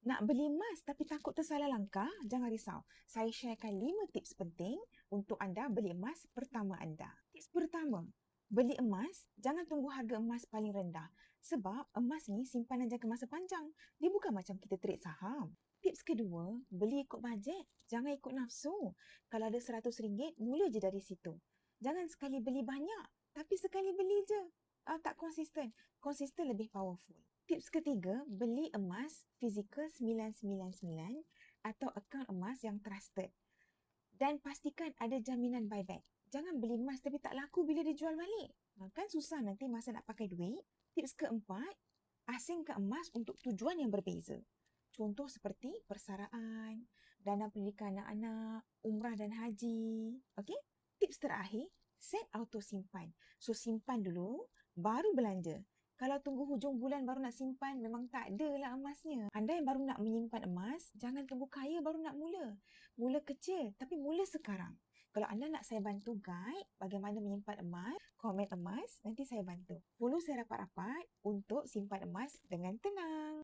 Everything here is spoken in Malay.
Nak beli emas tapi takut tersalah langkah? Jangan risau. Saya sharekan 5 tips penting untuk anda beli emas pertama anda. Tips pertama, beli emas, jangan tunggu harga emas paling rendah. Sebab emas ni simpanan jangka masa panjang. Dia bukan macam kita trade saham. Tips kedua, beli ikut bajet. Jangan ikut nafsu. Kalau ada RM100, mula je dari situ. Jangan sekali beli banyak, tapi sekali beli je. Tak konsisten. Konsisten lebih powerful. Tips ketiga, beli emas fizikal 999 atau akaun emas yang trusted. Dan pastikan ada jaminan buyback. Jangan beli emas tapi tak laku bila dijual balik. Kan susah nanti masa nak pakai duit. Tips keempat, asingkan emas untuk tujuan yang berbeza. Contoh seperti persaraan, dana pendidikan anak-anak, umrah dan haji. Okey? Tips terakhir, set auto simpan. So simpan dulu, baru belanja. Kalau tunggu hujung bulan baru nak simpan, memang tak ada lah emasnya. Anda yang baru nak menyimpan emas, jangan tunggu kaya baru nak mula. Mula kecil, tapi mula sekarang. Kalau anda nak saya bantu guide bagaimana menyimpan emas, komen emas, nanti saya bantu. Follow saya rapat-rapat untuk simpan emas dengan tenang.